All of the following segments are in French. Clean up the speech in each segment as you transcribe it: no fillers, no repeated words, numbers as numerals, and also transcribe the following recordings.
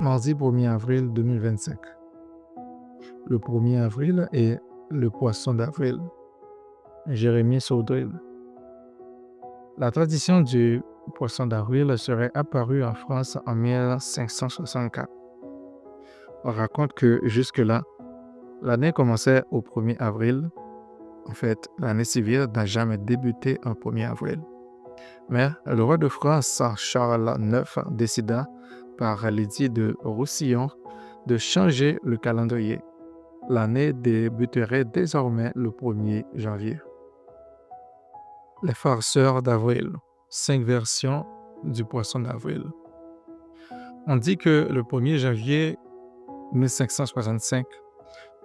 Mardi 1er avril 2025. Le 1er avril est le poisson d'avril. Jérémie Saudril. La tradition du poisson d'avril serait apparue en France en 1564. On raconte que jusque-là, l'année commençait au 1er avril. En fait, l'année civile n'a jamais débuté en 1er avril. Mais le roi de France, Charles IX, décida, par l'édit de Roussillon, de changer le calendrier. L'année débuterait désormais le 1er janvier. Les farceurs d'avril. 5 versions du poisson d'avril. On dit que le 1er janvier 1565,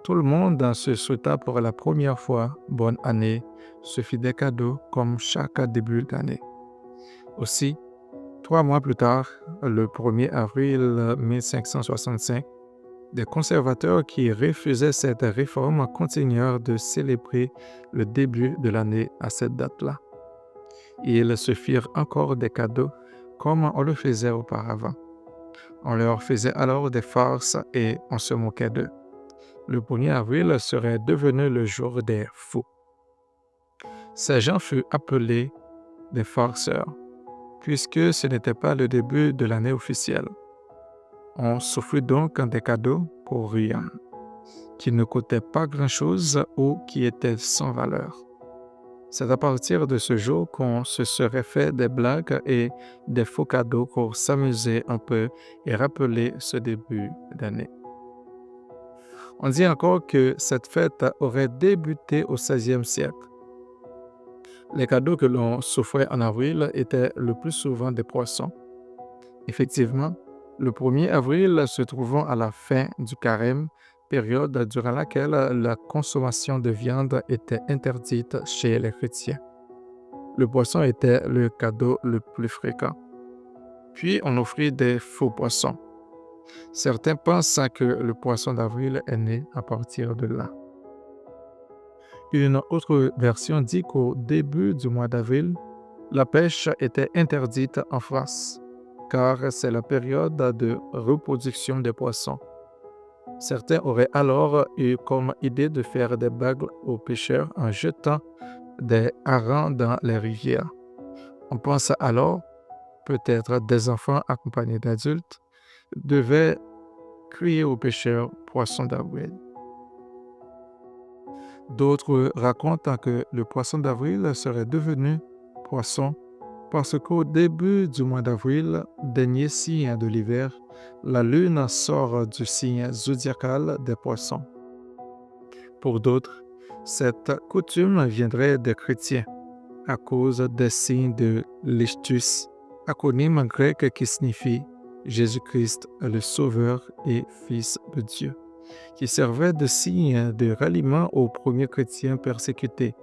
tout le monde se souhaita pour la première fois bonne année, se fit des cadeaux comme chaque début d'année. Aussi, 3 mois plus tard, le 1er avril 1565, des conservateurs qui refusaient cette réforme continuèrent de célébrer le début de l'année à cette date-là. Ils se firent encore des cadeaux comme on le faisait auparavant. On leur faisait alors des farces et on se moquait d'eux. Le 1er avril serait devenu le jour des fous. Ces gens furent appelés des farceurs, puisque ce n'était pas le début de l'année officielle. On s'offrit donc des cadeaux pour rien, qui ne coûtaient pas grand-chose ou qui étaient sans valeur. C'est à partir de ce jour qu'on se serait fait des blagues et des faux cadeaux pour s'amuser un peu et rappeler ce début d'année. On dit encore que cette fête aurait débuté au XVIe siècle. Les cadeaux que l'on s'offrait en avril étaient le plus souvent des poissons. Effectivement, le 1er avril se trouvant à la fin du carême, période durant laquelle la consommation de viande était interdite chez les chrétiens. Le poisson était le cadeau le plus fréquent. Puis on offrit des faux poissons. Certains pensent que le poisson d'avril est né à partir de là. Une autre version dit qu'au début du mois d'avril, la pêche était interdite en France, car c'est la période de reproduction des poissons. Certains auraient alors eu comme idée de faire des bagues aux pêcheurs en jetant des harengs dans les rivières. On pense alors, peut-être des enfants accompagnés d'adultes, devaient crier aux pêcheurs poisson d'avril. D'autres racontent que le poisson d'avril serait devenu poisson parce qu'au début du mois d'avril, dernier signe de l'hiver, la lune sort du signe zodiacal des poissons. Pour d'autres, cette coutume viendrait des chrétiens à cause des signes de l'Ichthus, acronyme grec qui signifie Jésus-Christ le Sauveur et Fils de Dieu, qui servait de signe de ralliement aux premiers chrétiens persécutés,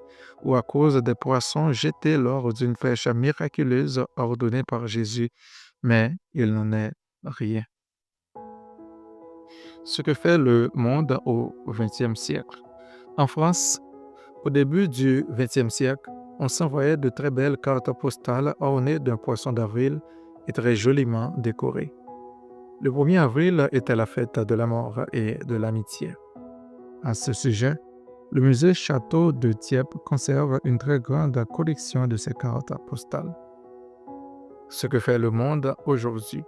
ou à cause des poissons jetés lors d'une pêche miraculeuse ordonnée par Jésus, mais il n'en est rien. Ce que fait le monde au XXe siècle. En France, au début du XXe siècle, on s'envoyait de très belles cartes postales ornées d'un poisson d'avril et très joliment décorées. Le 1er avril était la fête de l'amour et de l'amitié. À ce sujet, le musée Château de Dieppe conserve une très grande collection de ces cartes postales. Ce que fait le monde aujourd'hui.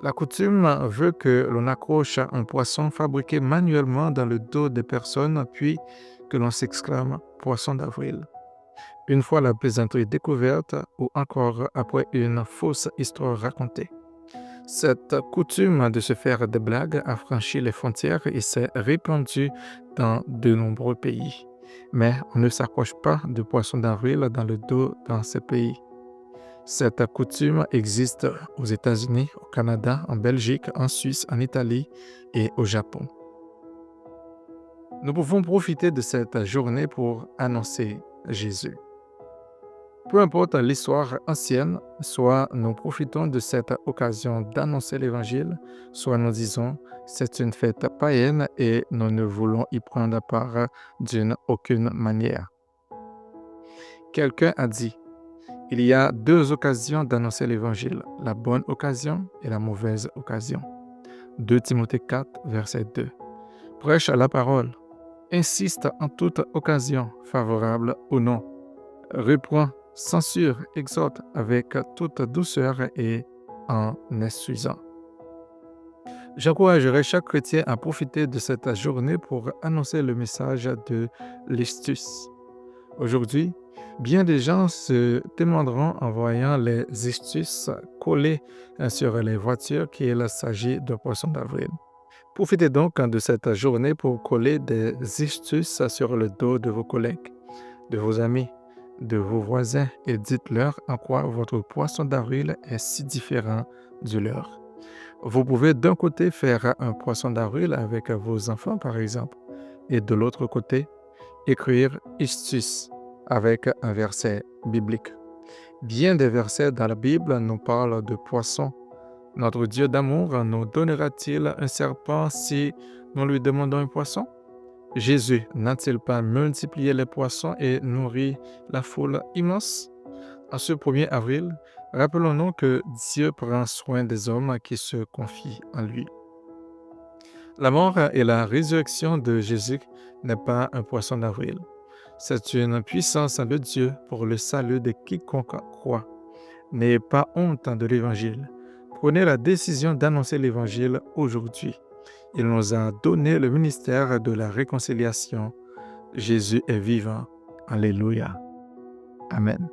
La coutume veut que l'on accroche un poisson fabriqué manuellement dans le dos des personnes, puis que l'on s'exclame « poisson d'avril ». Une fois la plaisanterie découverte ou encore après une fausse histoire racontée. Cette coutume de se faire des blagues a franchi les frontières et s'est répandue dans de nombreux pays. Mais on ne s'accroche pas de poisson d'avril dans le dos dans ces pays. Cette coutume existe aux États-Unis, au Canada, en Belgique, en Suisse, en Italie et au Japon. Nous pouvons profiter de cette journée pour annoncer Jésus. Peu importe l'histoire ancienne, soit nous profitons de cette occasion d'annoncer l'Évangile, soit nous disons c'est une fête païenne et nous ne voulons y prendre part d'une aucune manière. Quelqu'un a dit Il y a deux occasions d'annoncer l'Évangile, la bonne occasion et la mauvaise occasion. 2 Timothée 4, verset 2. Prêche la parole. Insiste en toute occasion, favorable ou non. Reprend, censure, exhorte avec toute douceur et en instruisant. J'encouragerai chaque chrétien à profiter de cette journée pour annoncer le message de l'Estus. Aujourd'hui, bien des gens se demanderont en voyant les estus collés sur les voitures qu'il s'agit de poisson d'avril. Profitez donc de cette journée pour coller des estus sur le dos de vos collègues, de vos amis, de vos voisins et dites-leur en quoi votre poisson d'avril est si différent du leur. Vous pouvez d'un côté faire un poisson d'avril avec vos enfants par exemple, et de l'autre côté, écrire Istus avec un verset biblique. Bien des versets dans la Bible nous parlent de poissons. Notre Dieu d'amour nous donnera-t-il un serpent si nous lui demandons un poisson? Jésus n'a-t-il pas multiplié les poissons et nourri la foule immense? En ce 1er avril, rappelons-nous que Dieu prend soin des hommes qui se confient en lui. La mort et la résurrection de Jésus n'est pas un poisson d'avril. C'est une puissance de Dieu pour le salut de quiconque croit. N'ayez pas honte de l'Évangile. Prenez la décision d'annoncer l'Évangile aujourd'hui. Il nous a donné le ministère de la réconciliation. Jésus est vivant. Alléluia. Amen.